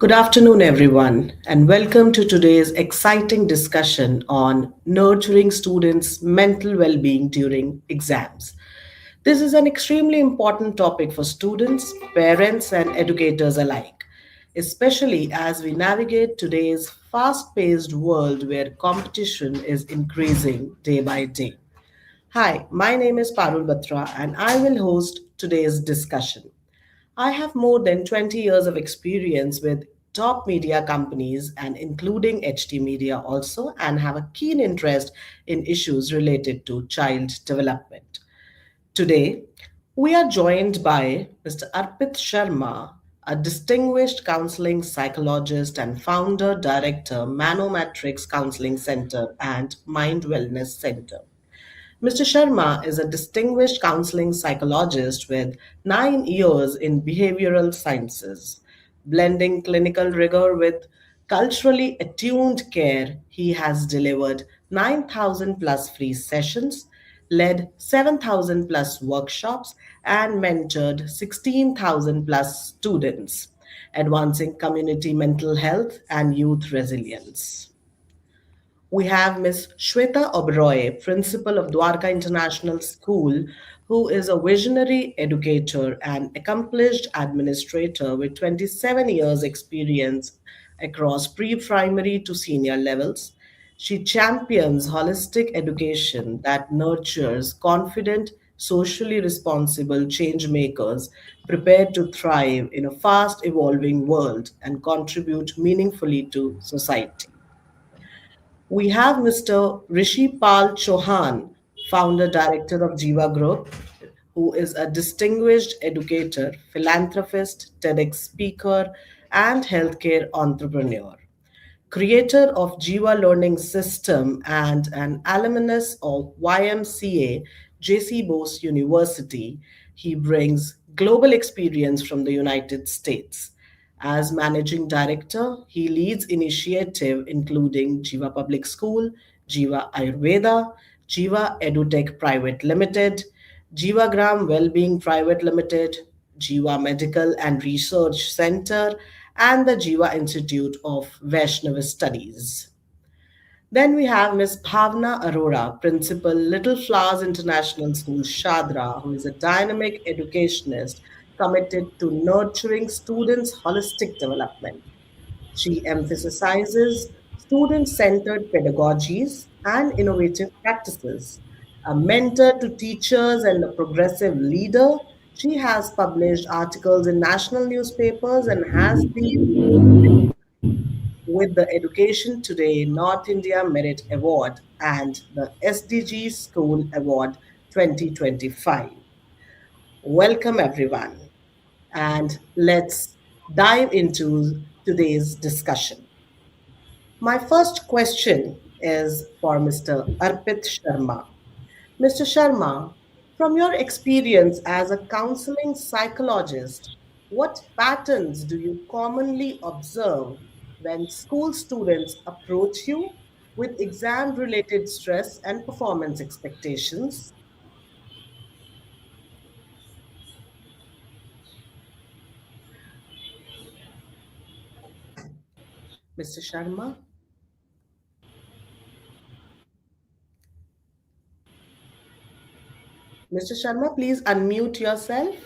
Good afternoon, everyone, and welcome to today's exciting discussion on nurturing students' mental well being during exams. This is an extremely important topic for students, parents, and educators alike, especially as we navigate today's fast paced world where competition is increasing day by day. Hi, my name is Parul Batra, and I will host today's discussion. I have more than 20 years of experience with top media companies and including HT Media also, and have a keen interest in issues related to child development. Today, we are joined by Mr. Arpit Sharma, a distinguished counseling psychologist and founder director, Mano Counseling Center and Mind Wellness Center. Mr. Sharma is a distinguished counseling psychologist with 9 years in behavioral sciences. Blending clinical rigor with culturally attuned care, he has delivered 9,000 plus free sessions, led 7,000 plus workshops, and mentored 16,000 plus students, advancing community mental health and youth resilience. We have Miss Shweta Oberoi, principal of Dwarka International School, who is a visionary educator and accomplished administrator with 27 years experience across pre-primary to senior levels. She champions holistic education that nurtures confident, socially responsible change makers prepared to thrive in a fast evolving world and contribute meaningfully to society. We have Mr. Rishi Chauhan, founder director of Jiva Group, who is a distinguished educator, philanthropist, TEDx speaker, and healthcare entrepreneur. Creator of Jiva Learning System and an alumnus of YMCA JC Bose University, he brings global experience from the United States. As managing director, he leads initiative including Jiva Public School, Jiva Ayurveda, Jiva EduTech Private Limited, Jiva Gram Wellbeing Private Limited, Jiva Medical and Research Center, and the Jiva Institute of Vaishnava Studies. Then we have Miss Bhavna Arora, Principal Little Flowers International School, Shahdara, who is a dynamic educationist committed to nurturing students' holistic development. She emphasizes student centered pedagogies and innovative practices. A mentor to teachers and a progressive leader, she has published articles in national newspapers and has been with the Education Today North India Merit Award and the SDG School Award 2025. Welcome, everyone, and let's dive into today's discussion. My first question is for Mr. Arpit Sharma. Mr. Sharma, from your experience as a counseling psychologist, what patterns do you commonly observe when school students approach you with exam related stress and performance expectations? Mr. Sharma? Mr. Sharma, please unmute yourself.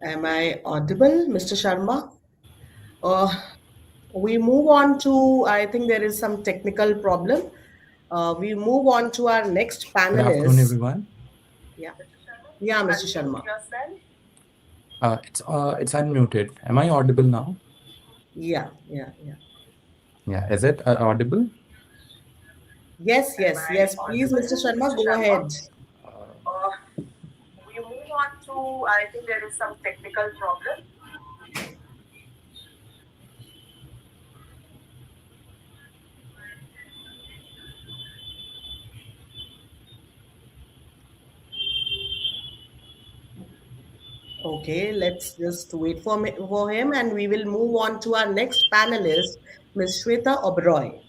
Am I audible, Mr. Sharma? Uh, we move on to, I think there is some technical problem. We move on to our next Good afternoon, panelist. everyone. Yeah, yeah, Mr. Sharma. It's unmuted. Am I audible now? Yeah, yeah, yeah. Yeah, is it audible? Yes, yes, yes. Please, Mr. Sharma, go ahead. Okay, let's just wait for him and we will move on to our next panelist, Ms. Shweta Oberoi.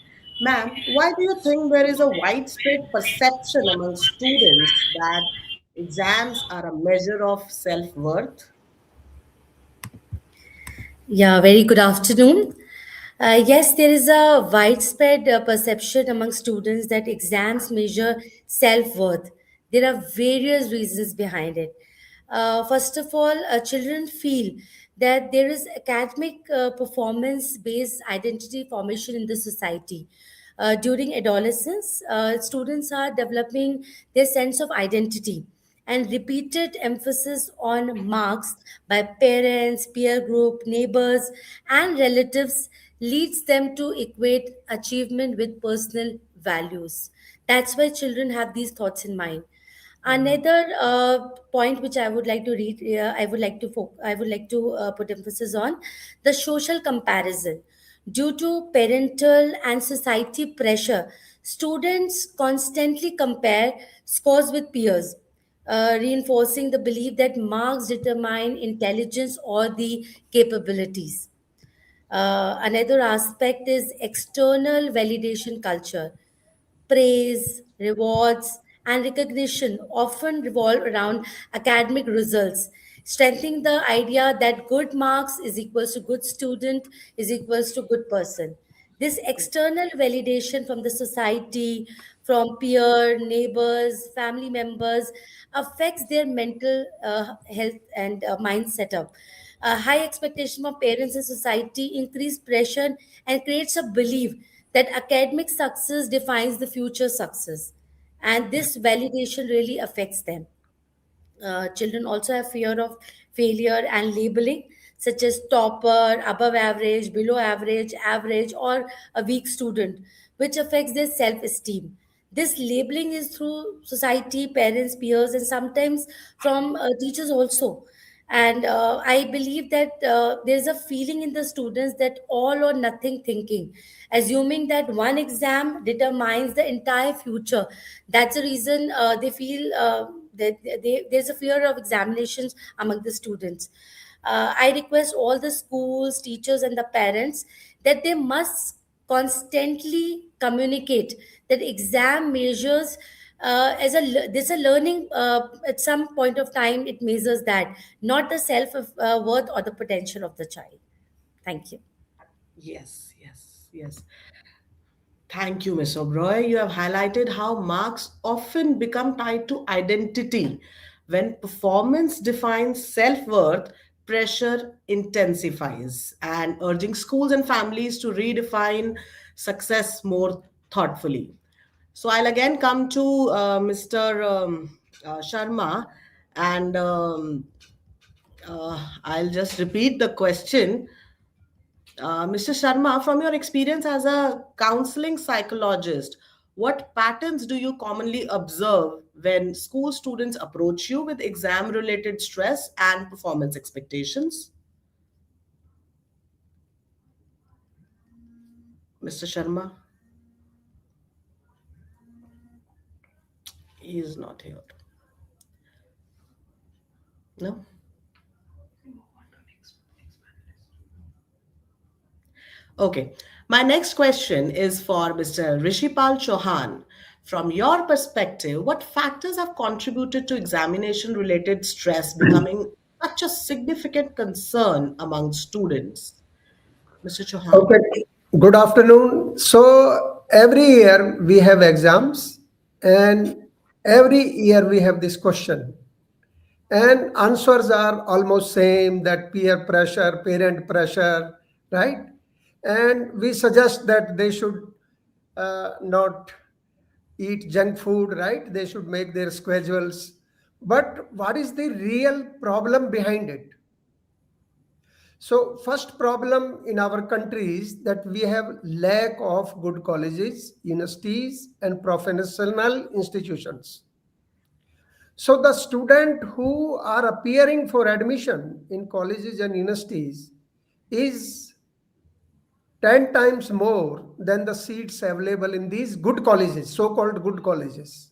Ma'am, why do you think there is a widespread perception among students that exams are a measure of self worth? Yeah, very good afternoon. Yes, there is a widespread perception among students that exams measure self worth. There are various reasons behind it. First of all, children feel that there is academic performance based identity formation in the society. During adolescence, students are developing their sense of identity, and repeated emphasis on marks by parents, peer group, neighbors, and relatives leads them to equate achievement with personal values. That's why children have these thoughts in mind. Another point which I would like to I would like to put emphasis on the social comparison. Due to parental and society pressure, students constantly compare scores with peers, reinforcing the belief that marks determine intelligence or the capabilities. Another aspect is external validation culture. Praise, rewards, and recognition often revolve around academic results, strengthening the idea that good marks is equals to good student is equals to good person. This external validation from the society, from peer, neighbors, family members, affects their mental health and mind setup. A high expectation of parents and society increase pressure and creates a belief that academic success defines the future success. And this validation really affects them. Children also have fear of failure and labeling, such as topper, above average, below average, average, or a weak student, which affects their self esteem. This labeling is through society, parents, peers, and sometimes from teachers also. And I believe that there's a feeling in the students that all or nothing thinking, assuming that one exam determines the entire future. That's the reason they feel that there's a fear of examinations among the students. I request all the schools, teachers, and the parents that they must constantly communicate that exam measures there's a learning at some point of time it measures that, not the self worth or the potential of the child. Thank you. Yes, yes, yes. Thank you, Ms. Oberoi. You have highlighted how marks often become tied to identity. When performance defines self worth, pressure intensifies, and urging schools and families to redefine success more thoughtfully. So I'll again come to Mr. Sharma, and I'll just repeat the question. Mr. Sharma, from your experience as a counseling psychologist, what patterns do you commonly observe when school students approach you with exam related stress and performance expectations? Mr. Sharma, he is not here. No? Okay. My next question is for Mr. Rishipal Chauhan. From your perspective, what factors have contributed to examination related stress becoming such a significant concern among students? Mr. Chauhan. Okay, good afternoon. So every year we have exams, and every year we have this question, and answers are almost same, that peer pressure, parent pressure, right? And we suggest that they should not eat junk food, right? They should make their schedules. But what is the real problem behind it? So first problem in our country is that we have lack of good colleges, universities, and professional institutions. So the student who are appearing for admission in colleges and universities is 10 times more than the seats available in these good colleges, so-called good colleges.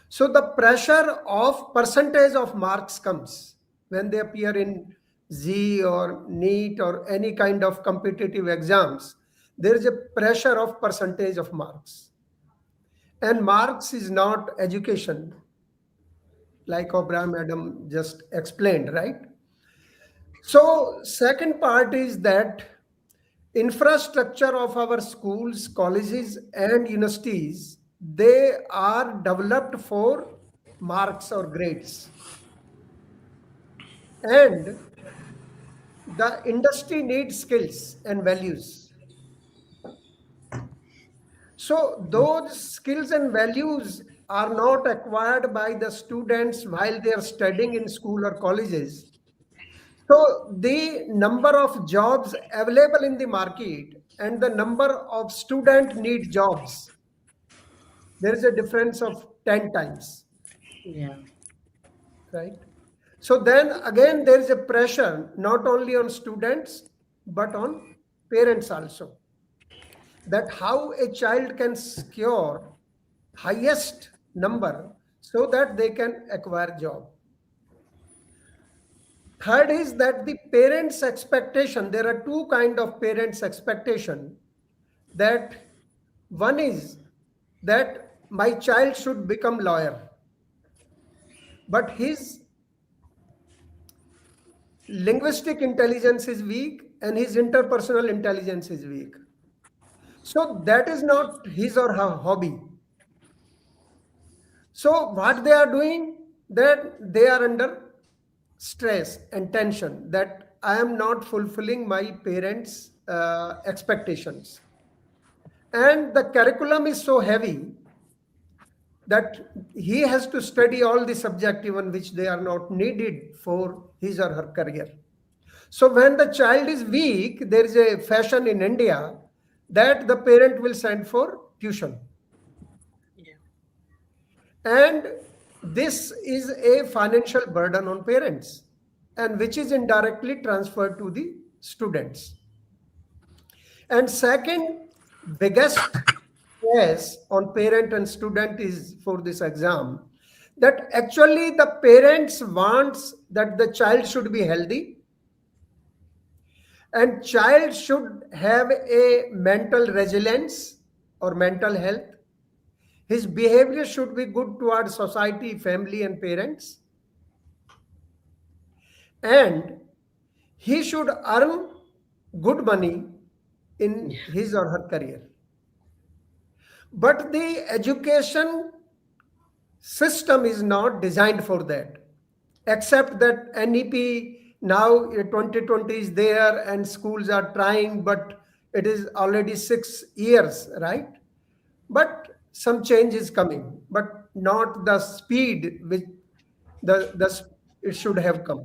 So the pressure of percentage of marks comes when they appear in Z or NEET or any kind of competitive exams. there is a pressure of percentage of marks. And marks is not education, like Oberoi madam just explained, right? So second part is that infrastructure of our schools, colleges and universities, they are developed for marks or grades. And the industry needs skills and values. So those skills and values are not acquired by the students while they are studying in school or colleges. So the number of jobs available in the market and the number of student need jobs, there is a difference of 10 times, Yeah. right? So then again, there is a pressure not only on students, but on parents also, that how a child can secure highest number so that they can acquire job. Third is that the parents expectation, there are two kind of parents expectation, that one is that my child should become lawyer, but his linguistic intelligence is weak and his interpersonal intelligence is weak. So that is not his or her hobby. So what they are doing, that they are under stress and tension, that I am not fulfilling my parents' expectations. And the curriculum is so heavy that he has to study all the subject even which they are not needed for his or her career. So when the child is weak, there is a fashion in India that the parent will send for tuition. Yeah. And this is a financial burden on parents, and which is indirectly transferred to the students. And second biggest stress on parent and student is for this exam, that actually the parents wants that the child should be healthy and child should have a mental resilience or mental health. His behavior should be good towards society, family and parents, and he should earn good money in his or her career. But the education system is not designed for that, except that NEP now 2020 is there and schools are trying, but it is already 6 years, right? But some change is coming, but not the speed which it should have come.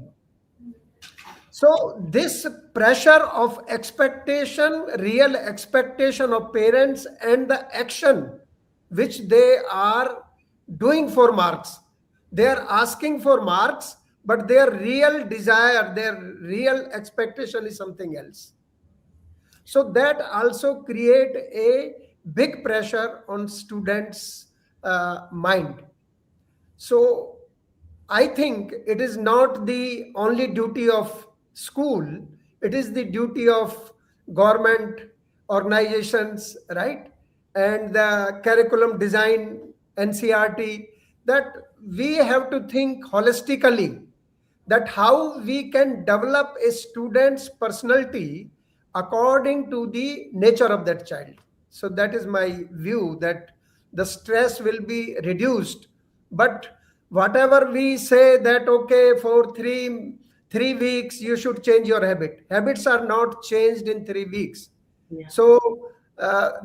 So this pressure of expectation, real expectation of parents and the action which they are doing for marks. They are asking for marks, but their real desire, their real expectation is something else. So that also create a big pressure on students' mind. So I think it is not the only duty of school, it is the duty of government organizations, right? And the curriculum design, NCRT, that we have to think holistically that how we can develop a student's personality according to the nature of that child. So that is my view, that the stress will be reduced. But whatever we say that okay, for three weeks you should change your habits are not changed in 3 weeks. Yeah. So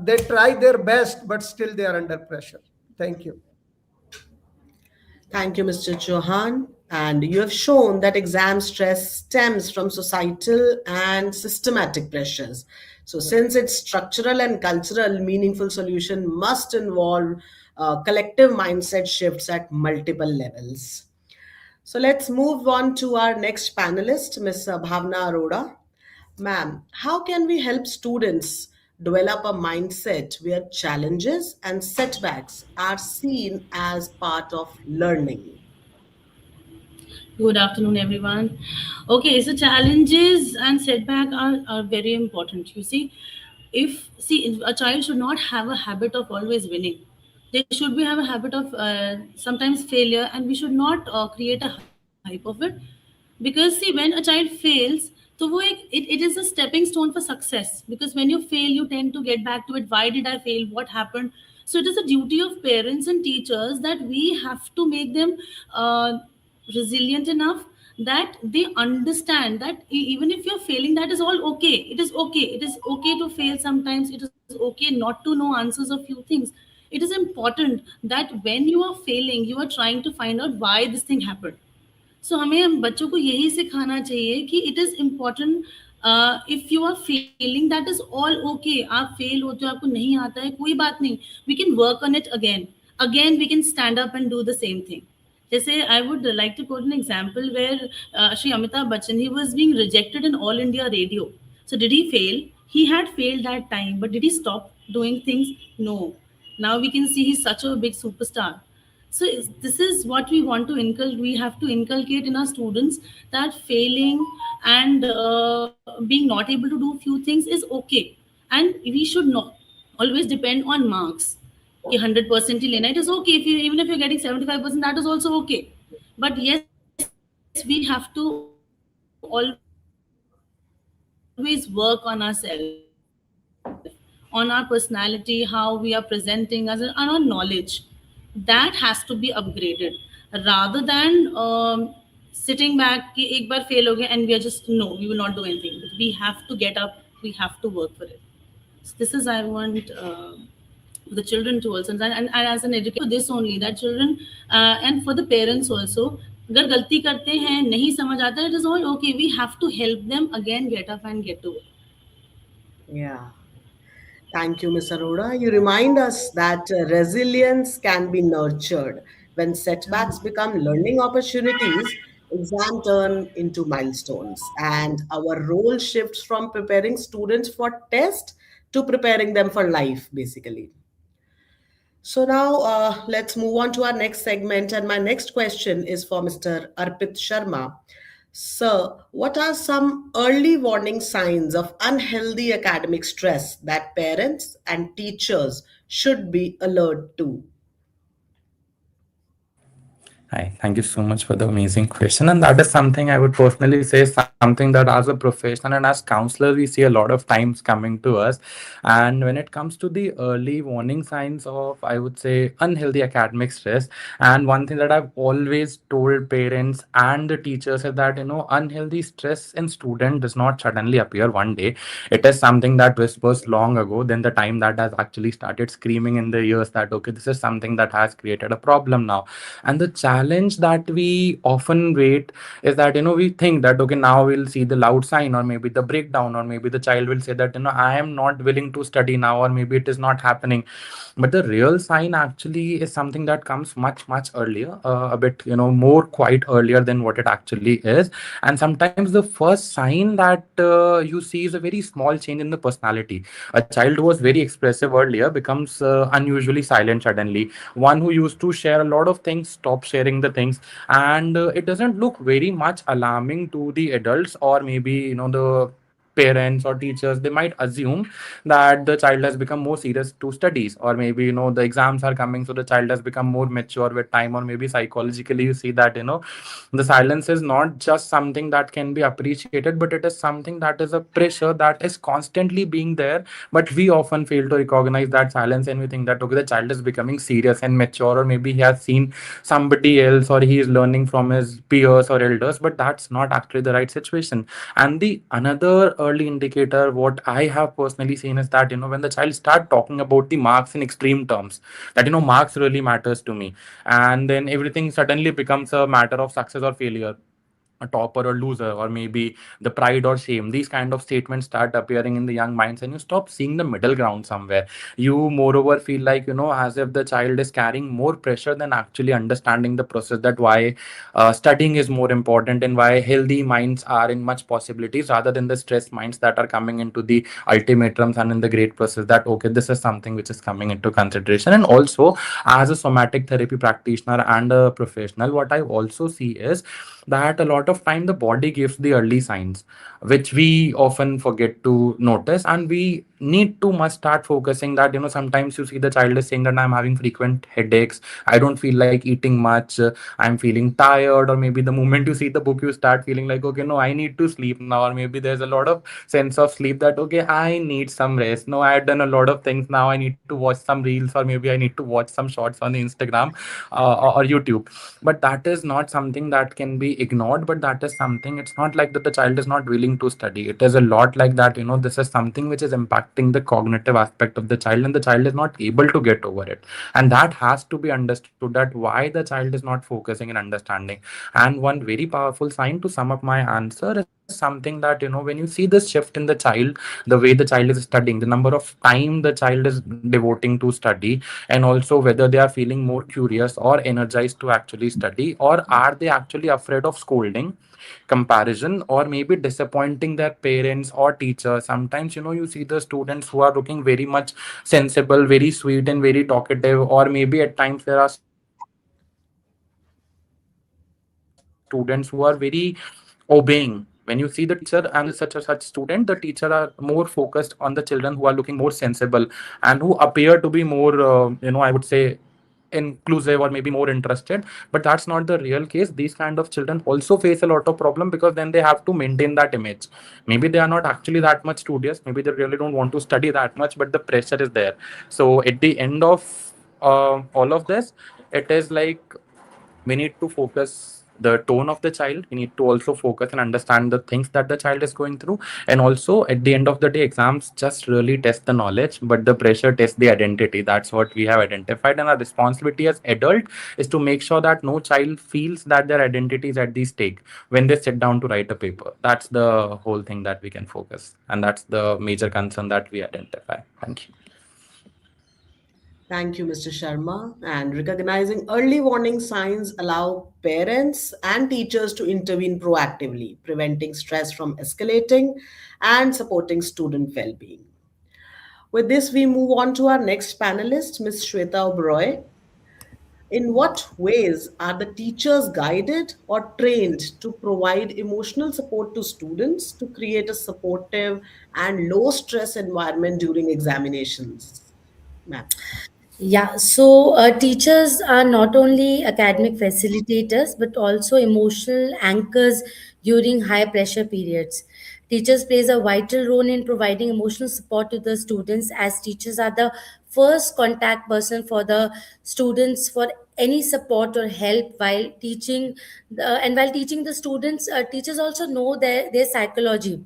they try their best, but still they are under pressure. Thank you. Thank you, Mr. Chauhan. And you have shown that exam stress stems from societal and systematic pressures. So, since it's structural and cultural, meaningful solution must involve collective mindset shifts at multiple levels. So, let's move on to our next panelist, Ms. Bhavna Arora. Ma'am, how can we help students develop a mindset where challenges and setbacks are seen as part of learning? Good afternoon, everyone. Okay, so challenges and setback are very important. You see, If see, a child should not have a habit of always winning. They should be have a habit of sometimes failure, and we should not create a hype of it. Because see, when a child fails, so it is a stepping stone for success. Because when you fail, you tend to get back to it. Why did I fail? What happened? So it is a duty of parents and teachers that we have to make them resilient enough that they understand that even if you're failing, that is all okay. It is okay. It is okay to fail sometimes. It is okay not to know answers of few things. It is important that when you are failing, you are trying to find out why this thing happened. सो हमें हम बच्चों को यही सिखाना चाहिए कि it is important if you are failing that is all okay. आप fail होते हो, आपको नहीं आता है, कोई बात नहीं. We can work on it again. Again we can stand up and do the same thing. जैसे I would like to quote an example where Shri Amitabh Bachchan he was being rejected in All India Radio. So did he fail? He had failed that time, but did he stop doing things? No. Now we can see he's such a big superstar. So this is what we want to inculcate. We have to inculcate in our students that failing and being not able to do few things is okay, and we should not always depend on marks. कि 100% ही लेना. It is okay if you, even if you're getting 75%, that is also okay. But yes, we have to always work on ourselves, on our personality, how we are presenting us, and on our knowledge. That has to be upgraded rather than sitting back कि एक बार fail हो गए and we are just no, we will not do anything. But we have to get up, we have to work for it. So this is I want the children to also, and as an educator for this only, that children and for the parents also, अगर गलती करते हैं, नहीं समझ आता, it is all okay. We have to help them again get up and get to work. Yeah. Thank you, Ms. Arora. You remind us that resilience can be nurtured. When setbacks become learning opportunities, exam turn into milestones, and our role shifts from preparing students for test to preparing them for life, basically. So now let's move on to our next segment. And my next question is for Mr. Arpit Sharma. Sir, what are some early warning signs of unhealthy academic stress that parents and teachers should be alert to? Hi, thank you so much for the amazing question. And that is something I would personally say, something that as a professional and as counselors, we see a lot of times coming to us. And when it comes to the early warning signs of, I would say, unhealthy academic stress, and one thing that I've always told parents and the teachers is that, unhealthy stress in student does not suddenly appear one day. It is something that whispers long ago, then the time that has actually started screaming in the ears that, okay, this is something that has created a problem now. And the challenge that we often wait is that, we think that, okay, now we'll see the loud sign, or maybe the breakdown, or maybe the child will say that, I am not willing to study now, or maybe it is not happening. But the real sign actually is something that comes much, much earlier, a bit, more quite earlier than what it actually is. And sometimes the first sign that you see is a very small change in the personality. A child who was very expressive earlier becomes unusually silent suddenly. One who used to share a lot of things stops sharing the things, and it doesn't look very much alarming to the adults, or maybe the parents or teachers. They might assume that the child has become more serious to studies, or maybe the exams are coming, so the child has become more mature with time, or maybe psychologically you see that the silence is not just something that can be appreciated, but it is something that is a pressure that is constantly being there. But we often fail to recognize that silence, and we think that, okay, the child is becoming serious and mature, or maybe he has seen somebody else, or he is learning from his peers or elders. But that's not actually the right situation. And the another early indicator what I have personally seen is that, when the child start talking about the marks in extreme terms, that marks really matters to me, and then everything suddenly becomes a matter of success or failure, a topper or loser, or maybe the pride or shame. These kind of statements start appearing in the young minds, and you stop seeing the middle ground somewhere. You moreover feel like, as if the child is carrying more pressure than actually understanding the process, that why studying is more important, and why healthy minds are in much possibilities rather than the stressed minds that are coming into the ultimatums and in the great process, that okay, this is something which is coming into consideration. And also, as a somatic therapy practitioner and a professional, what I also see is that a lot of time the body gives the early signs. which we often forget to notice. And we need to must start focusing that, sometimes you see the child is saying that I'm having frequent headaches, I don't feel like eating much, I'm feeling tired, or maybe the moment you see the book you start feeling like, okay, no, I need to sleep now, or maybe there's a lot of sense of sleep that, okay, I need some rest, no, I had done a lot of things, now I need to watch some reels, or maybe I need to watch some shorts on the Instagram, or YouTube. But that is not something that can be ignored, but that is something, it's not like that the child is not willing to study, it is a lot like that, this is something which is impacting the cognitive aspect of the child, and the child is not able to get over it. And that has to be understood, that why the child is not focusing and understanding. And one very powerful sign to sum up my answer is something that, when you see this shift in the child, the way the child is studying, the number of time the child is devoting to study, and also whether they are feeling more curious or energized to actually study, or are they actually afraid of scolding, comparison, or maybe disappointing their parents or teachers. Sometimes, you see the students who are looking very much sensible, very sweet, and very talkative, or maybe at times there are students who are very obeying. When you see the teacher and such a such student, the teacher are more focused on the children who are looking more sensible, and who appear to be more I would say inclusive, or maybe more interested. But that's not the real case. These kind of children also face a lot of problem, because then they have to maintain that image. Maybe they are not actually that much studious, maybe they really don't want to study that much, but the pressure is there. So at the end of all of this, it is like we need to focus the tone of the child, we need to also focus and understand the things that the child is going through. And also at the end of the day, exams just really test the knowledge, but the pressure tests the identity. That's what we have identified, and our responsibility as adult is to make sure that no child feels that their identity is at the stake when they sit down to write a paper. That's the whole thing that we can focus, and that's the major concern that we identify. Thank you. Thank you, Mr. Sharma. And recognizing early warning signs allow parents and teachers to intervene proactively, preventing stress from escalating and supporting student well-being. With this, we move on to our next panelist, Ms. Shweta Oberoi. In what ways are the teachers guided or trained to provide emotional support to students to create a supportive and low stress environment during examinations? Ma'am. Yeah, so teachers are not only academic facilitators but also emotional anchors during high pressure periods. Teachers plays a vital role in providing emotional support to the students, as teachers are the first contact person for the students for any support or help while teaching. And while teaching the students, teachers also know their psychology.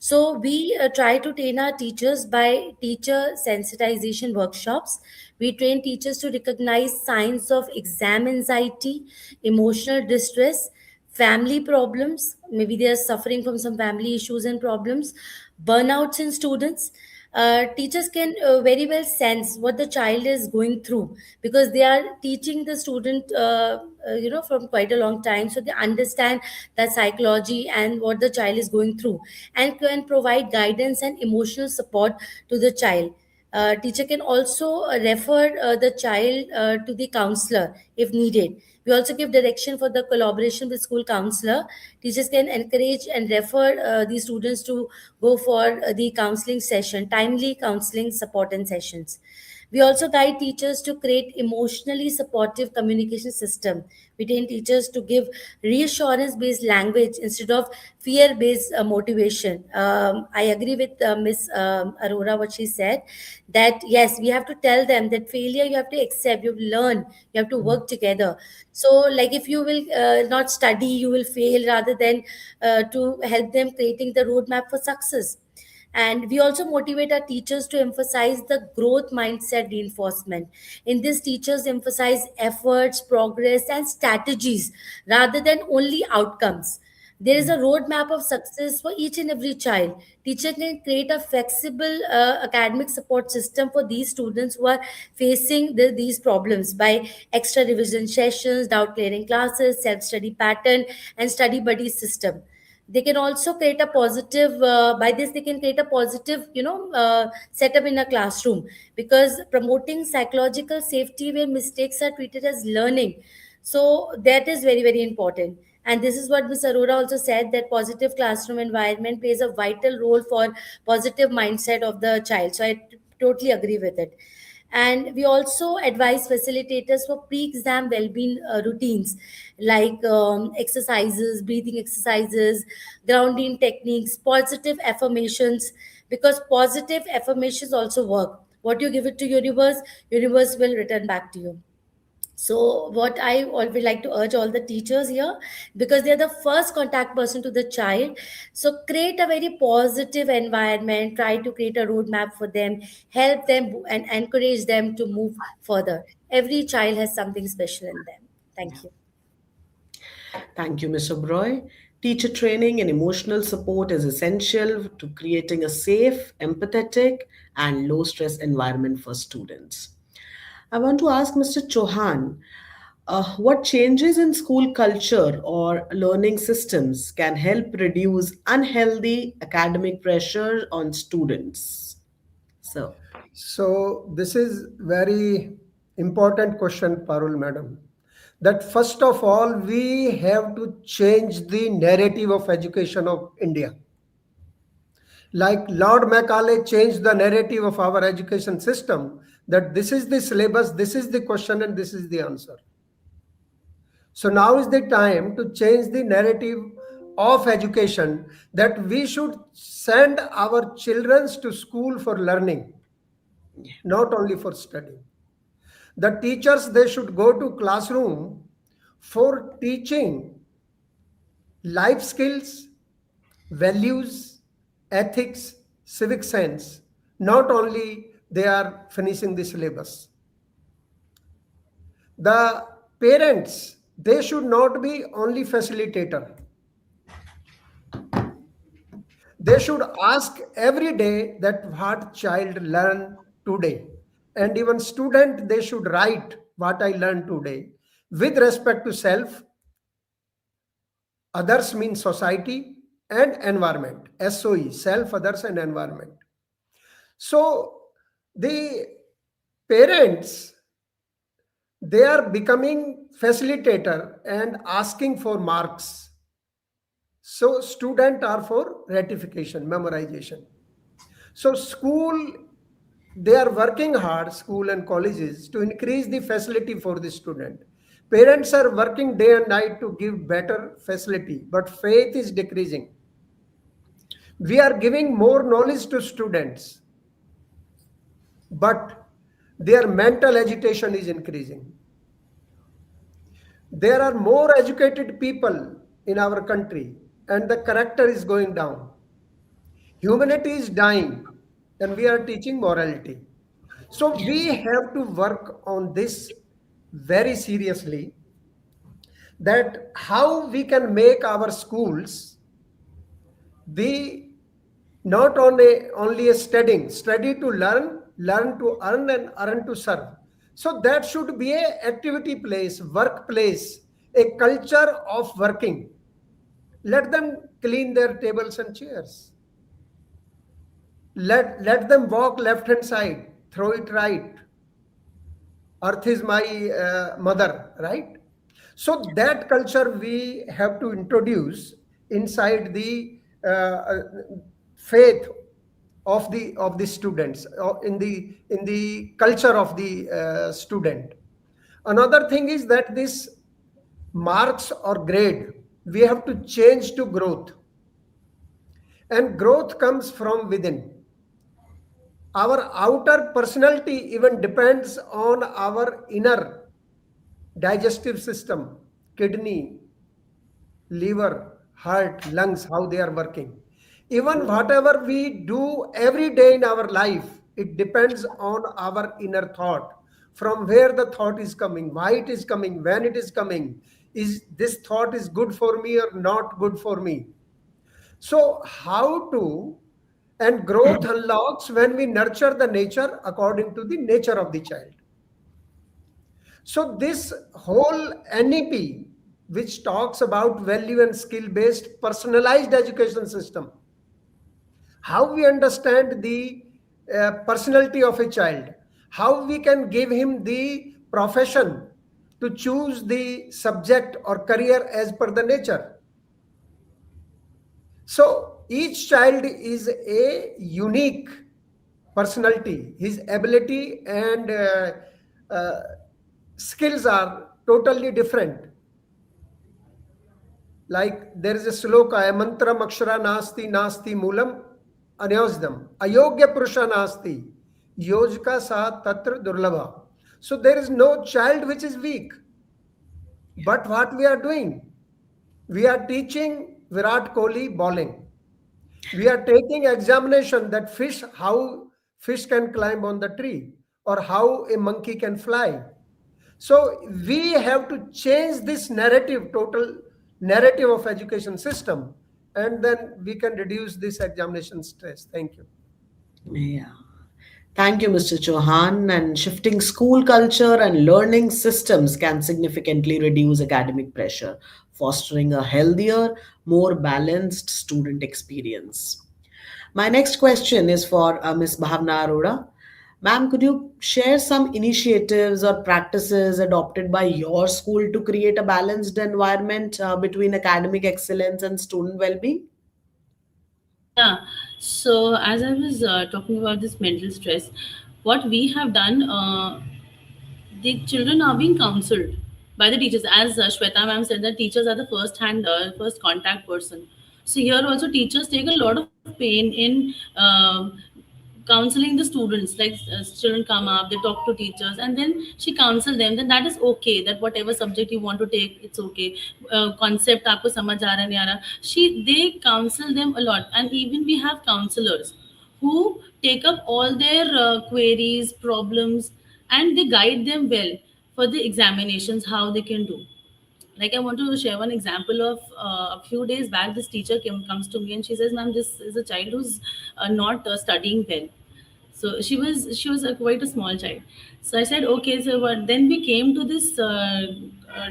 So we try to train our teachers by teacher sensitization workshops. We train teachers to recognize signs of exam anxiety, emotional distress, family problems. Maybe they are suffering from some family issues and problems, burnouts in students. Teachers can very well sense what the child is going through, because they are teaching the student from quite a long time, so they understand that psychology and what the child is going through, and can provide guidance and emotional support to the child. Teacher can also refer the child to the counselor if needed. We also give direction for the collaboration with school counselor. Teachers can encourage and refer the students to go for the counseling session, timely counseling support and sessions. We also guide teachers to create emotionally supportive communication system. We train teachers to give reassurance based language instead of fear based motivation. I agree with Miss Arora, what she said, that yes, we have to tell them that failure you have to accept, you have to learn, you have to work together. So like if you will not study, you will fail, rather than to help them creating the roadmap for success. And we also motivate our teachers to emphasize the growth mindset reinforcement. In this, teachers emphasize efforts, progress, and strategies rather than only outcomes. There is a roadmap of success for each and every child. Teacher can create a flexible academic support system for these students who are facing these problems by extra revision sessions, doubt clearing classes, self-study pattern, and study buddy system. They can also create a positive by this they can create a positive setup in a classroom, because promoting psychological safety where mistakes are treated as learning. So that is very very important. And this is what Ms. Arora also said, that positive classroom environment plays a vital role for positive mindset of the child. So I totally agree with it. And we also advise facilitators for pre-exam well-being routines, like exercises, breathing exercises, grounding techniques, positive affirmations, because positive affirmations also work. What you give it to universe will return back to you. So what I always like to urge all the teachers here, because they're the first contact person to the child, so create a very positive environment, try to create a roadmap for them, help them and encourage them to move further. Every child has something special in them. Thank you. Thank you, Ms. Oberoi. Teacher training and emotional support is essential to creating a safe, empathetic, and low stress environment for students. I want to ask Mr. Chauhan, what changes in school culture or learning systems can help reduce unhealthy academic pressure on students? So, So this is very important question, Parul madam. That first of all, we have to change the narrative of education of India. Like Lord Macaulay changed the narrative of our education system, that this is the syllabus, this is the question, and this is the answer. So now is the time to change the narrative of education, that we should send our children to school for learning, not only for studying. The teachers, they should go to classroom for teaching life skills, values, ethics, civic sense. Not only they are finishing the syllabus. The parents, they should not be only facilitator. They should ask every day that what child learn today. And even student, they should write what I learned today with respect to self, others means society, and environment. SOE, self, others, and environment. So the parents, they are becoming facilitator and asking for marks. So student are for ratification, memorization. So school, they are working hard, school and colleges, to increase the facility for the student. Parents are working day and night to give better facility, but faith is decreasing. We are giving more knowledge to students, but their mental agitation is increasing. There are more educated people in our country, and the character is going down. Humanity is dying, and we are teaching morality. So we have to work on this very seriously, that how we can make our schools be not only a study to learn, learn to earn, and earn to serve. So that should be a activity place, workplace, a culture of working. Let them clean their tables and chairs. Let them walk left hand side, throw it right. Earth is my mother, right? So that culture we have to introduce inside the faith of the students, in the culture of the student. Another thing is that this marks or grade, we have to change to growth, and growth comes from within. Our outer personality even depends on our inner digestive system, kidney, liver, heart, lungs, how they are working. Even whatever we do every day in our life, it depends on our inner thought. From where the thought is coming, why it is coming, when it is coming, is this thought is good for me or not good for me. So how to, and growth unlocks when we nurture the nature according to the nature of the child. So this whole NEP, which talks about value and skill-based personalized education system, how we understand the personality of a child, how we can give him the profession to choose the subject or career as per the nature. So each child is a unique personality. His ability and uh, skills are totally different. Like there is a sloka, a mantra akshara nasti nasti moolam anyozdam. Ayogya purusha nasti. Yojka sa tatra durlabha. So there is no child which is weak. But what we are doing? We are teaching Virat Kohli bowling. We are taking examination that how fish can climb on the tree or how a monkey can fly. So we have to change this narrative, total narrative of education system, and then we can reduce this examination stress. Thank you. Yeah. Thank you, Mr. Chauhan. And shifting school culture and learning systems can significantly reduce academic pressure, fostering a healthier, more balanced student experience. My next question is for Ms. Bhavna Arora. Ma'am, could you share some initiatives or practices adopted by your school to create a balanced environment between academic excellence and student well being? Yeah. So as I was talking about this mental stress, what we have done, the children are being counseled by the teachers. As Shweta ma'am said, that teachers are the first contact person. So here also teachers take a lot of pain in counseling the students. Like children come up, they talk to teachers, and then she counsel them. Then that is okay. That whatever subject you want to take, it's okay. Concept आपको समझ आ रहा है नहीं आ रहा. They counsel them a lot, and even we have counselors who take up all their queries, problems, and they guide them well for the examinations, how they can do. Like I want to share one example of a few days back. This teacher comes to me and she says, "Ma'am, this is a child who's not studying well." So she was quite a small child. So I said, okay. So but then we came to this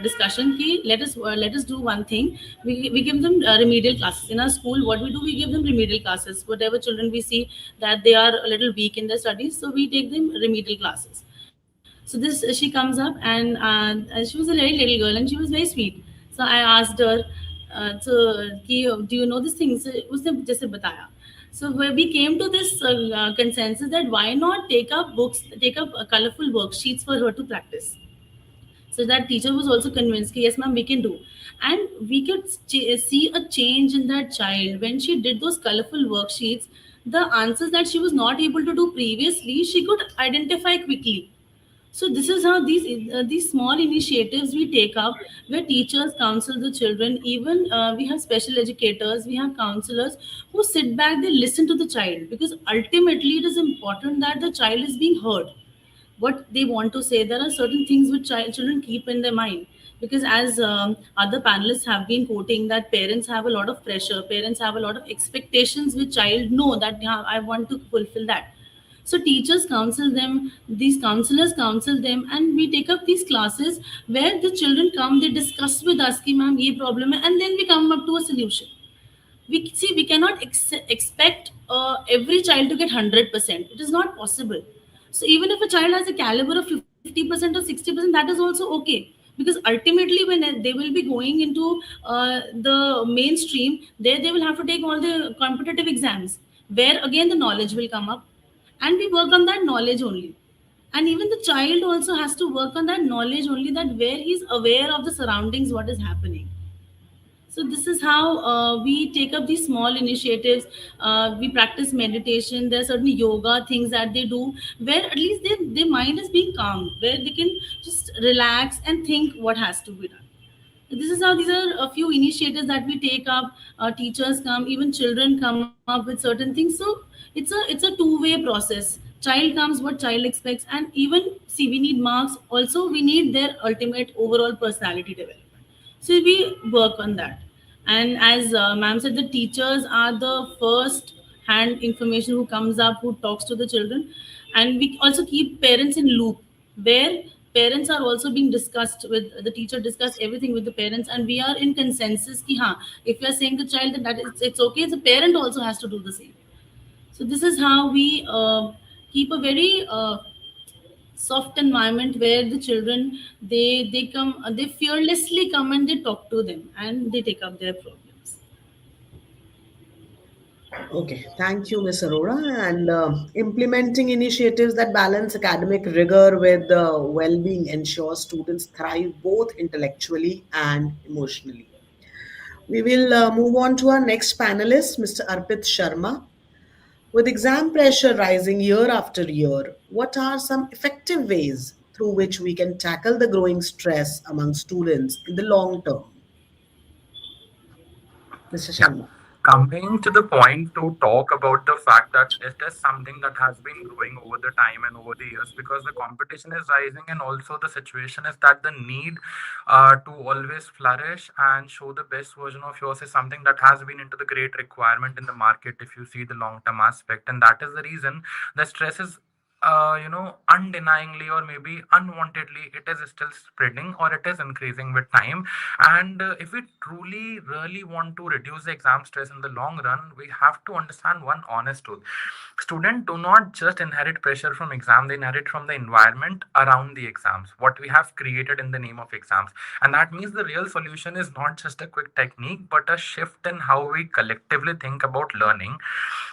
discussion ki let us do one thing. We give them remedial classes in our school. What we do, we give them remedial classes. Whatever children we see that they are a little weak in their studies, so we take them remedial classes. So this she comes up, and she was a very little girl and she was very sweet. So I asked her, so do you know this thing? So उसने जैसे बताया. So where we came to this consensus that why not take up colorful worksheets for her to practice. So that teacher was also convinced that yes ma'am, we can do. And we could see a change in that child when she did those colorful worksheets. The answers that she was not able to do previously, she could identify quickly. So this is how these small initiatives we take up, where teachers counsel the children. Even we have special educators, we have counselors who sit back, they listen to the child, because ultimately it is important that the child is being heard. What they want to say, there are certain things which children keep in their mind, because as other panelists have been quoting, that parents have a lot of pressure, parents have a lot of expectations which child know that, yeah, I want to fulfill that. So teachers counsel them, these counselors counsel them, and we take up these classes where the children come, they discuss with us ki ma'am ye problem hai, and then we come up to a solution. We cannot expect every child to get 100%. It is not possible. So even if a child has a caliber of 50% or 60%, that is also okay, because ultimately when they will be going into the mainstream, there they will have to take all the competitive exams, where again the knowledge will come up, and we work on that knowledge only. And even the child also has to work on that knowledge only, that where he's aware of the surroundings, what is happening. So this is how we take up these small initiatives. We practice meditation. There are certain yoga things that they do, where at least their mind is being calm, where they can just relax and think what has to be done. This is how these are a few initiatives that we take up. Teachers come, even children come up with certain things. So it's a two-way process. Child comes what child expects, and even see, we need marks. Also, we need their ultimate overall personality development. So we work on that. And as ma'am said, the teachers are the first hand information who comes up, who talks to the children. And we also keep parents in loop, where parents are also being discussed with the teacher, discuss everything with the parents, and we are in consensus ki ha, if we are saying the child that it's okay, the parent also has to do the same. So this is how we keep a very soft environment where the children, they come, they fearlessly come and they talk to them and they take up their problems. Okay, thank you, Ms. Arora. And implementing initiatives that balance academic rigor with well being ensures students thrive both intellectually and emotionally. We will move on to our next panelist, Mr. Arpit Sharma. With exam pressure rising year after year, what are some effective ways through which we can tackle the growing stress among students in the long term? Mr. Yeah. Sharma. Coming to the point to talk about the fact that it is something that has been growing over the time and over the years because the competition is rising, and also the situation is that the need to always flourish and show the best version of yours is something that has been into the great requirement in the market if you see the long term aspect. And that is the reason the stress is undeniably or maybe unwantedly, it is still spreading or it is increasing with time. And if we truly, really want to reduce the exam stress in the long run, we have to understand one honest truth. Students do not just inherit pressure from exam, they inherit from the environment around the exams, what we have created in the name of exams. And that means the real solution is not just a quick technique, but a shift in how we collectively think about learning,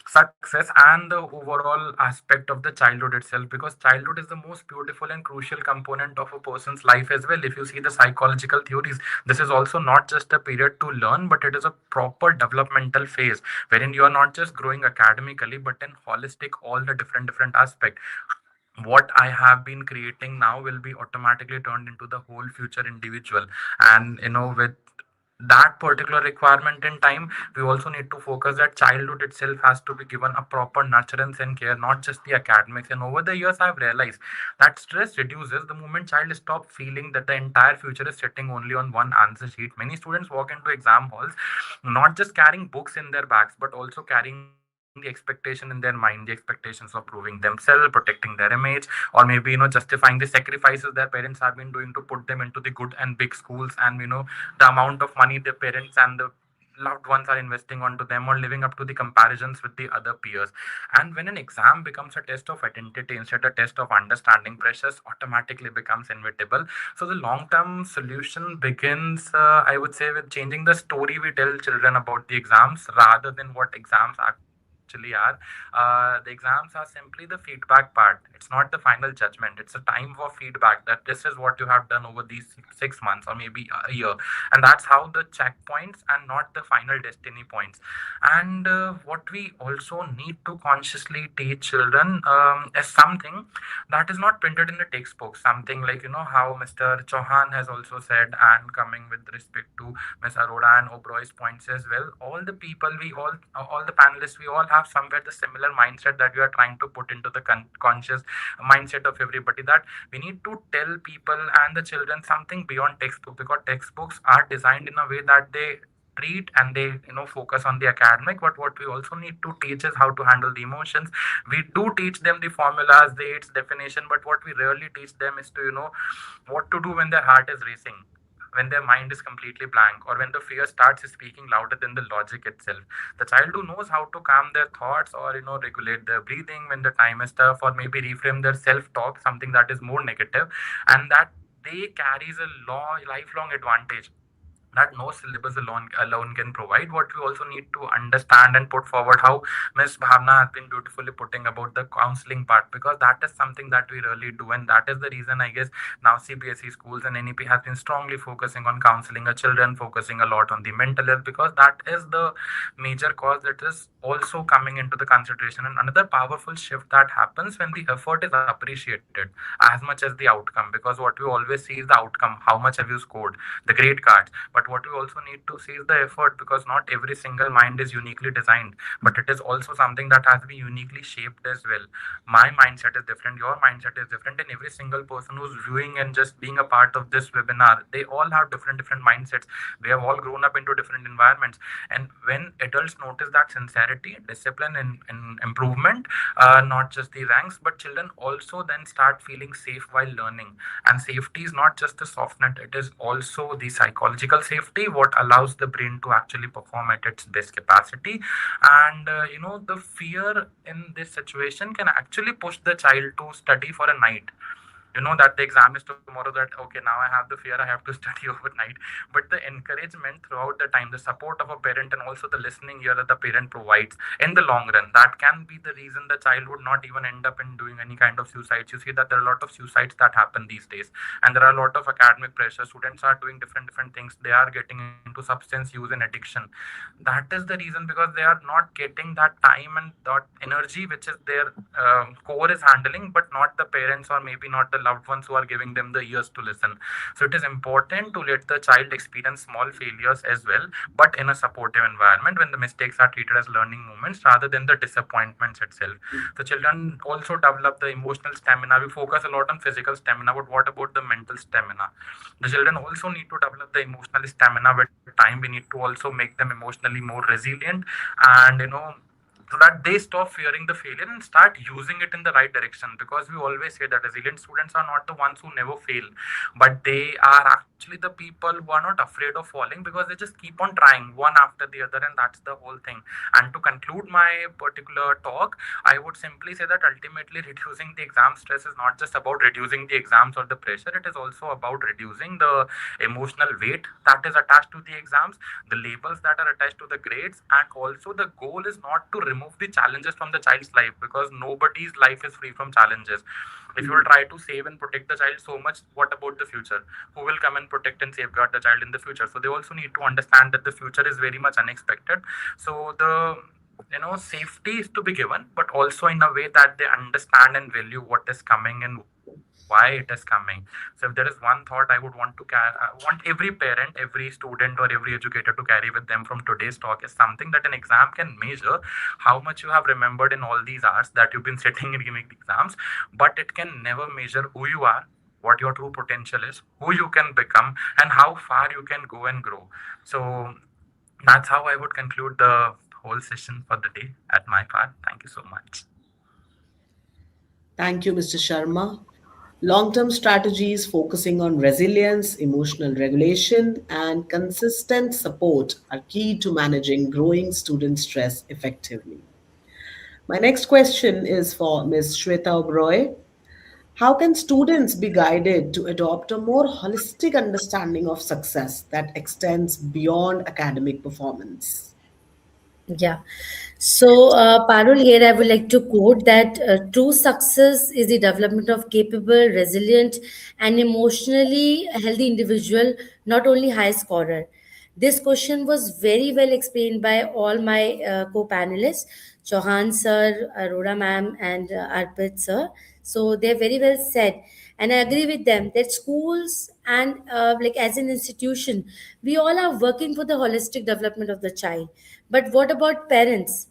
success, and the overall aspect of the childhood itself, because childhood is the most beautiful and crucial component of a person's life as well. If you see the psychological theories, this is also not just a period to learn, but it is a proper developmental phase wherein you are not just growing academically but in holistic all the different aspect. What I have been creating now will be automatically turned into the whole future individual. And with that particular requirement in time, we also need to focus that childhood itself has to be given a proper nurturance and care, not just the academics. And over the years I've realized that stress reduces the moment child stop feeling that the entire future is sitting only on one answer sheet. Many students walk into exam halls not just carrying books in their bags, but also carrying the expectation in their mind, the expectations of proving themselves, protecting their image, or maybe justifying the sacrifices their parents have been doing to put them into the good and big schools. And the amount of money their parents and the loved ones are investing onto them, or living up to the comparisons with the other peers. And when an exam becomes a test of identity instead of a test of understanding, pressures automatically becomes inevitable. So the long term solution begins, I would say, with changing the story we tell children about the exams rather than what exams actually are. The exams are simply the feedback part. It's not the final judgment. It's a time for feedback that this is what you have done over these 6 months or maybe a year. And that's how the checkpoints and not the final destiny points. And what we also need to consciously teach children is something that is not printed in the textbook. Something like, how Mr. Chauhan has also said, and coming with respect to Ms. Arora and Oberoi's points as well. All the people, all the panelists, we all have somewhere the similar mindset that we are trying to put into the conscious mindset of everybody, that we need to tell people and the children something beyond textbook, because textbooks are designed in a way that they treat and they focus on the academic. But what we also need to teach is how to handle the emotions. We do teach them the formulas, the its definition, but what we rarely teach them is to what to do when their heart is racing, when their mind is completely blank, or when the fear starts speaking louder than the logic itself. The child who knows how to calm their thoughts, or regulate their breathing when the time is tough, or maybe reframe their self-talk, something that is more negative, and that they carries a lifelong advantage that no syllabus alone can provide. What we also need to understand and put forward, how Ms. Bhavna has been beautifully putting about the counseling part, because that is something that we really do, and that is the reason I guess now CBSE schools and NEP has been strongly focusing on counseling our children, focusing a lot on the mental health, because that is the major cause that is also coming into the consideration. And another powerful shift that happens when the effort is appreciated as much as the outcome, because what we always see is the outcome, how much have you scored, the grade cards. But what we also need to see is the effort, because not every single mind is uniquely designed, but it is also something that has been uniquely shaped as well. My mindset is different, your mindset is different, and every single person who's viewing and just being a part of this webinar, they all have different mindsets. We have all grown up into different environments. And when adults notice that sincerity, discipline, and improvement, not just the ranks, but children also then start feeling safe while learning. And safety is not just the softnet, it is also the psychological safety, what allows the brain to actually perform at its best capacity. And the fear in this situation can actually push the child to study for a night, that the exam is tomorrow, that okay, now I have the fear, I have to study overnight. But the encouragement throughout the time, the support of a parent, and also the listening ear that the parent provides in the long run, that can be the reason the child would not even end up in doing any kind of suicides. You see that there are a lot of suicides that happen these days, and there are a lot of academic pressure. Students are doing different things, they are getting into substance use and addiction. That is the reason, because they are not getting that time and that energy which is their core is handling, but not the parents or maybe not the loved ones who are giving them the ears to listen. So it is important to let the child experience small failures as well, but in a supportive environment, when the mistakes are treated as learning moments rather than the disappointments itself. The children also develop the emotional stamina. We focus a lot on physical stamina, but what about the mental stamina? The children also need to develop the emotional stamina. With time, we need to also make them emotionally more resilient, and so that they stop fearing the failure and start using it in the right direction. Because we always say that resilient students are not the ones who never fail, but they are actually the people who are not afraid of falling, because they just keep on trying one after the other, and that's the whole thing. And to conclude my particular talk, I would simply say that ultimately reducing the exam stress is not just about reducing the exams or the pressure, it is also about reducing the emotional weight that is attached to the exams, the labels that are attached to the grades. And also the goal is not to remove the challenges from the child's life, because nobody's life is free from challenges. If you will try to save and protect the child so much, what about the future? Who will come and protect and safeguard the child in the future? So they also need to understand that the future is very much unexpected. So the safety is to be given, but also in a way that they understand and value what is coming and why it is coming. So if there is one thought I would want every parent, every student, or every educator to carry with them from today's talk, is something that an exam can measure how much you have remembered in all these hours that you've been sitting and giving exams, but it can never measure who you are, what your true potential is, who you can become, and how far you can go and grow. So that's how I would conclude the whole session for the day at my part. Thank you so much. Thank you, Mr. Sharma. Long term strategies focusing on resilience, emotional regulation, and consistent support are key to managing growing student stress effectively. My next question is for Ms. Shweta Oberoi. How can students be guided to adopt a more holistic understanding of success that extends beyond academic performance? Yeah. So, Parul, here I would like to quote that true success is the development of capable, resilient, and emotionally healthy individual, not only high scorer. This question was very well explained by all my co-panelists, Chauhan sir, Arora ma'am, and Arpit sir. So they're very well said, and I agree with them that schools and like as an institution, we all are working for the holistic development of the child. But what about parents?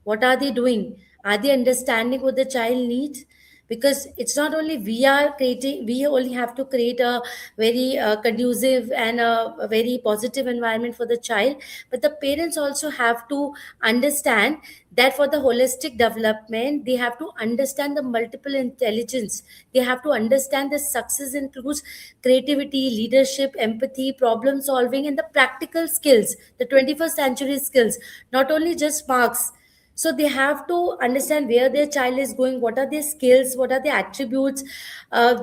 What are they doing? Are they understanding what the child needs? Because it's not only we are creating, we only have to create a very conducive and a very positive environment for the child, but the parents also have to understand that for the holistic development they have to understand the multiple intelligence. They have to understand that success includes creativity, leadership, empathy, problem solving, and the practical skills, the 21st century skills, not only just marks. So they have to understand where their child is going, what are their skills, what are their attributes.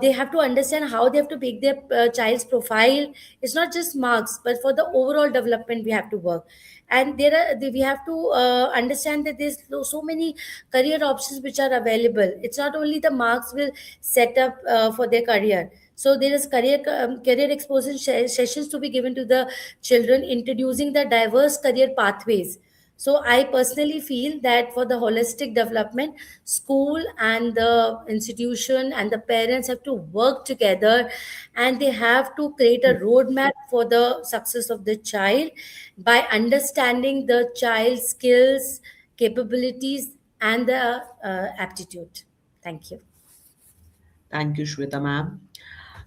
They have to understand how they have to make their child's profile. It's not just marks, but for the overall development we have to work. And we have to understand that there's so many career options which are available. It's not only the marks will set up for their career. So there is career exposure sessions to be given to the children, introducing the diverse career pathways. So I personally feel that for the holistic development, school and the institution and the parents have to work together, and they have to create a roadmap for the success of the child by understanding the child's skills, capabilities, and the aptitude. Thank you. Thank you, Shweta ma'am.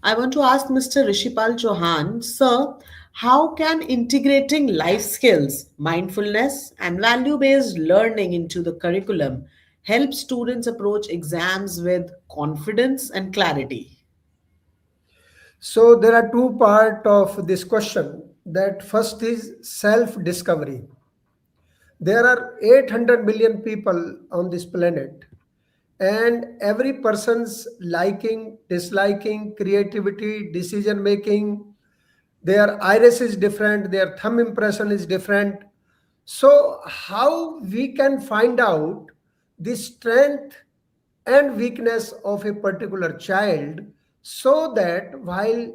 I want to ask Mr. Rishipal Chauhan, sir, how can integrating life skills, mindfulness, and value based learning into the curriculum help students approach exams with confidence and clarity? So there are two parts of this question. That first is self-discovery. There are 800 million people on this planet. and every person's liking, disliking, creativity, decision making, their iris is different, their thumb impression is different. So how we can find out the strength and weakness of a particular child, so that while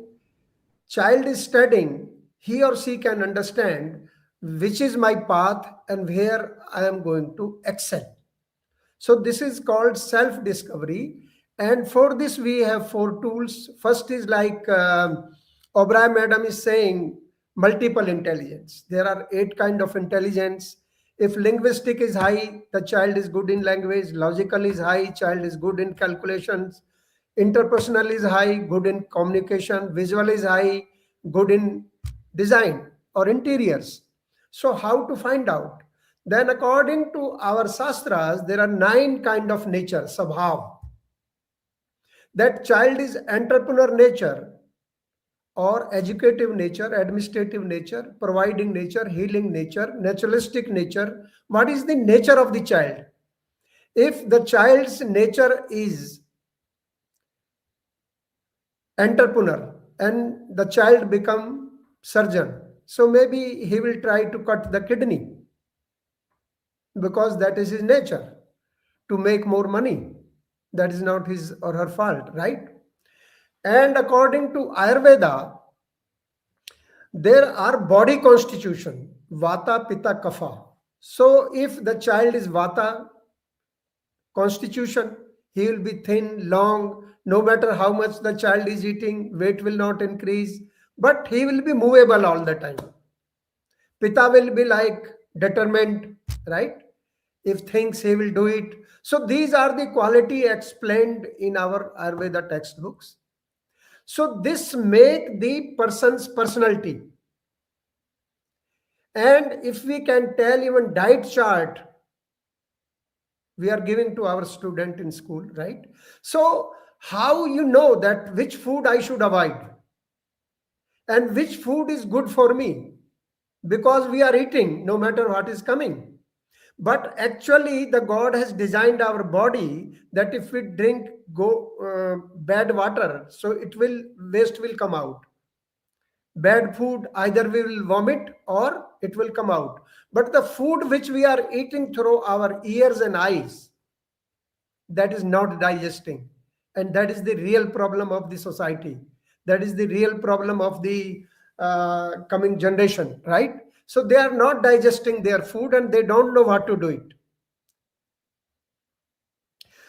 child is studying, he or she can understand which is my path and where I am going to excel. So this is called self discovery, and for this we have four tools. First is like Oberoi madam is saying, multiple intelligence. There are 8 kind of intelligence. If linguistic is high, the child is good in language. Logical is high, child is good in calculations. Interpersonal is high, good in communication. Visual is high, good in design or interiors. So how to find out? Then according to our Shastras, there are 9 kind of nature, Sabhav. That child is entrepreneur nature or educative nature, administrative nature, providing nature, healing nature, naturalistic nature. What is the nature of the child? If the child's nature is entrepreneur and the child become surgeon, so maybe he will try to cut the kidney because that is his nature, to make more money. That is not his or her fault, right? And according to Ayurveda, there are body constitution, Vata, Pitta, Kapha. So if the child is Vata constitution, he will be thin, long, no matter how much the child is eating, weight will not increase, but he will be movable all the time. Pitta will be like determined, right? If thinks, he will do it. So these are the quality explained in our Ayurveda textbooks. So this make the person's personality. And if we can tell even diet chart, we are giving to our student in school, right? So how you know that which food I should avoid and which food is good for me? Because we are eating no matter what is coming. But actually the God has designed our body that if we drink bad water, so it will, waste will come out. Bad food, either we will vomit or it will come out. But the food which we are eating through our ears and eyes, that is not digesting. And that is the real problem of the society. That is the real problem of the coming generation, right? So they are not digesting their food and they don't know what to do it.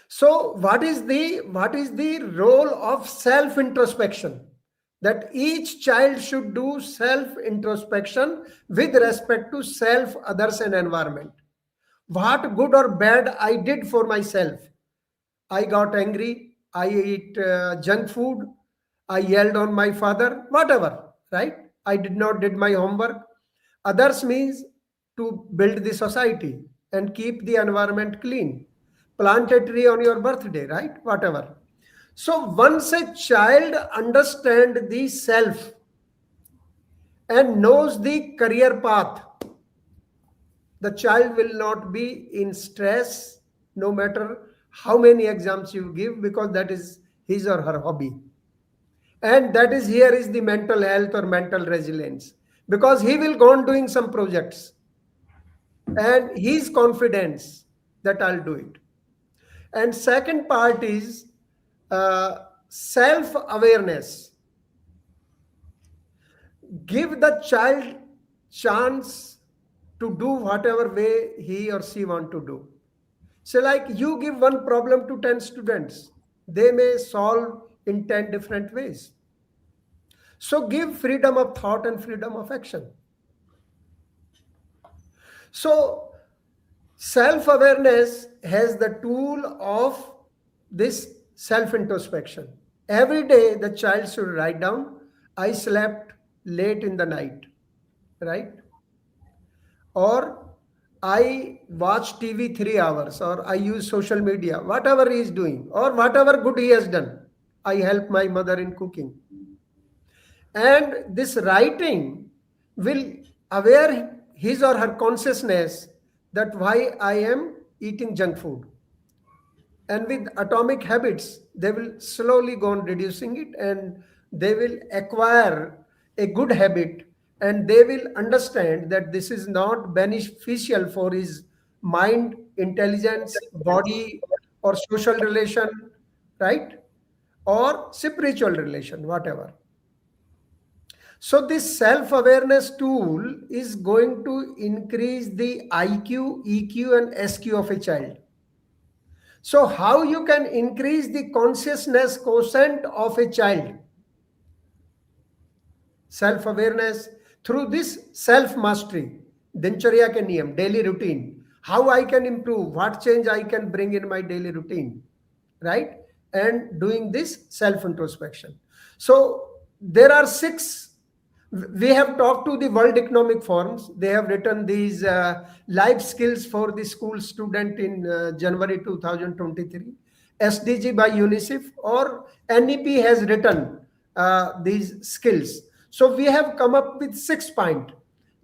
So what is the role of self introspection? That each child should do self introspection with respect to self, others, and environment. What good or bad I did for myself? I got angry, I ate junk food, I yelled on my father, whatever, right? I did not did my homework. Others means to build the society and keep the environment clean. Plant a tree on your birthday, right? Whatever. So once a child understands the self and knows the career path, the child will not be in stress no matter how many exams you give, because that is his or her hobby. And that is, here is the mental health or mental resilience, because he will go on doing some projects and his confidence that I'll do it. And second part is self-awareness. Give the child chance to do whatever way he or she want to do. So like you give one problem to 10 students, they may solve in 10 different ways. So give freedom of thought and freedom of action. So self-awareness has the tool of this self-introspection. Every day the child should write down, I slept late in the night, right? Or I watch TV 3 hours, or I use social media, whatever he is doing, or whatever good he has done. I help my mother in cooking. And this writing will aware his or her consciousness that why I am eating junk food. And with atomic habits, they will slowly go on reducing it, and they will acquire a good habit, and they will understand that this is not beneficial for his mind, intelligence, body, or social relation, right? Or spiritual relation, whatever. So, this self awareness tool is going to increase the IQ, EQ, and SQ of a child. So, how you can increase the consciousness quotient of a child? Self awareness through this self mastery, dincharya ke niyam, daily routine. How I can improve, what change I can bring in my daily routine, right? And doing this self introspection. So, there are six. We have talked to the World Economic Forums. They have written these life skills for the school student in January 2023. SDG by UNICEF or NEP has written these skills. So we have come up with 6 points: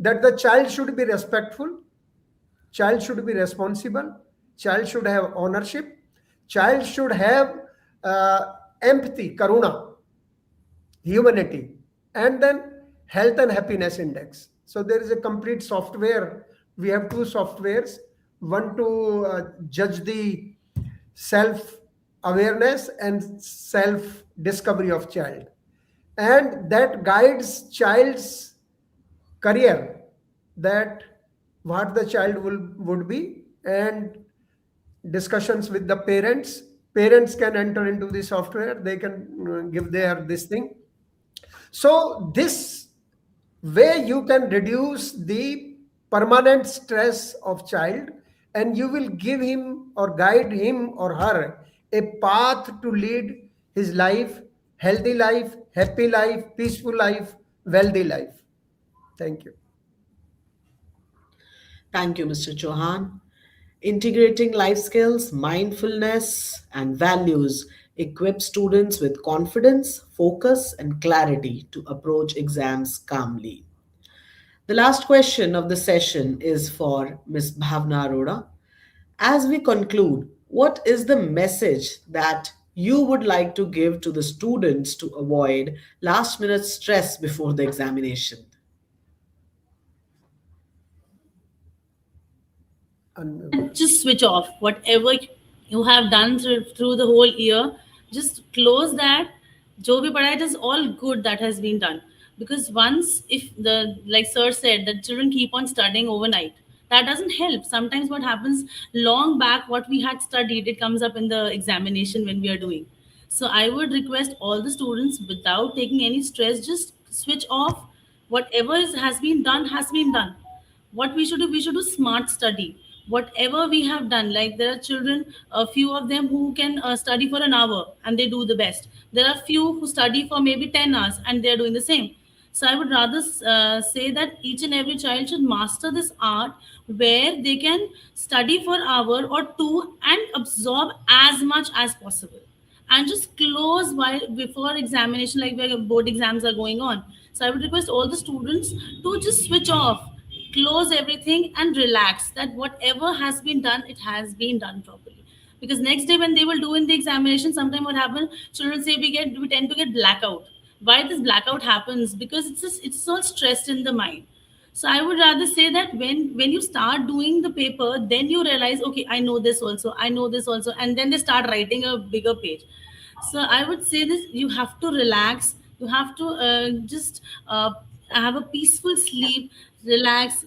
that the child should be respectful, child should be responsible, child should have ownership, child should have uh, empathy, karuna, humanity, and then health and happiness index. So there is a complete software. We have two softwares: one to judge the self awareness and self discovery of child, and that guides child's career, that what the child would be, and discussions with the parents. Parents can enter into the software, they can give their this thing. So this way you can reduce the permanent stress of child, and you will give him or guide him or her a path to lead his life, healthy life, happy life, peaceful life, wealthy life. Thank you. Thank you, Mr. Chauhan. Integrating life skills, mindfulness, and values equip students with confidence, focus, and clarity to approach exams calmly. The last question of the session is for Ms. Bhavna Arora. As we conclude, what is the message that you would like to give to the students to avoid last minute stress before the examination? Unmute. Just switch off whatever you have done through the whole year. Just close that. Jo bhi padha, it is all good that has been done. Because once, if the, like sir said, that children keep on studying overnight, that doesn't help. Sometimes what happens, long back what we had studied, it comes up in the examination when we are doing. So I would request all the students, without taking any stress, just switch off. Whatever has been done has been done. What we should do smart study. Whatever we have done, like there are children, a few of them who can study for an hour and they do the best. There are few who study for maybe 10 hours and they are doing the same. So I would rather say that each and every child should master this art, where they can study for an hour or two and absorb as much as possible, and just close while before examination, like where board exams are going on. So I would request all the students to just switch off, close everything and relax, that whatever has been done, it has been done properly. Because next day when they will do in the examination, sometime what happens, children say we tend to get blackout. Why this blackout happens? Because it's all stressed in the mind. So I would rather say that when you start doing the paper, then you realize, okay, I know this also, I know this also, and then they start writing a bigger page. So I would say this: you have to relax, you have to just have a peaceful sleep, relax,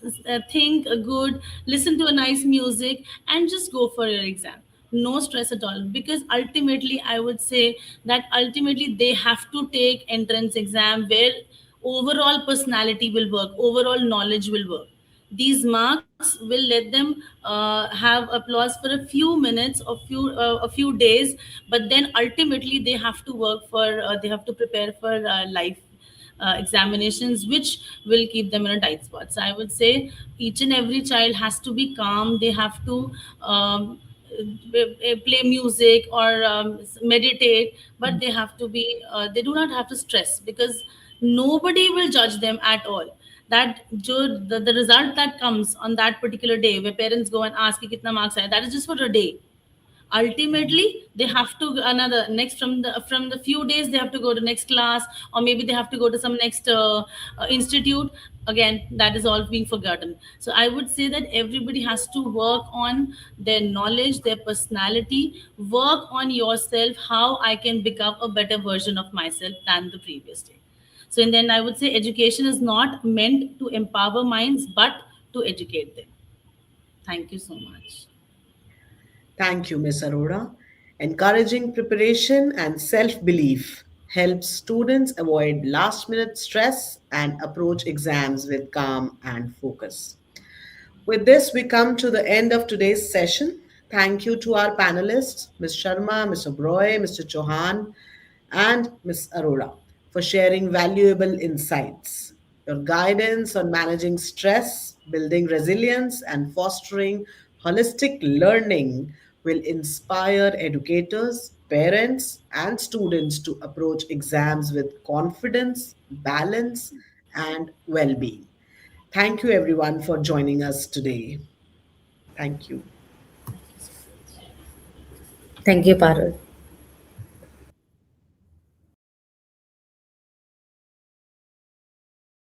think good, listen to a nice music, and just go for your exam. No stress at all. Because ultimately I would say that ultimately they have to take entrance exam, where overall personality will work, overall knowledge will work. These marks will let them have applause for a few minutes or a few days, but then ultimately they have to work for they have to prepare for life examinations, which will keep them in a tight spot. So I would say each and every child has to be calm. They have to play music or meditate, but they have to be they do not have to stress, because nobody will judge them at all. That the result that comes on that particular day, where parents go and ask कि कितना marks आया, that is just for a day. Ultimately they have to another next from the few days they have to go to next class, or maybe they have to go to some next institute. Again, that is all being forgotten. So I would say that everybody has to work on their knowledge, their personality, work on yourself, how I can become a better version of myself than the previous day. So in the end, I would say education is not meant to empower minds but to educate them. Thank you so much. Thank you, Ms. Arora. Encouraging preparation and self belief helps students avoid last minute stress and approach exams with calm and focus. With this, we come to the end of today's session. Thank you to our panelists, Ms. Sharma, Ms. Oberoi, Mr. Chauhan, and Ms. Arora for sharing valuable insights. Your guidance on managing stress, building resilience, and fostering holistic learning will inspire educators, parents, and students to approach exams with confidence, balance, and well being. Thank you, everyone, for joining us today. Thank you. Thank you, Parul.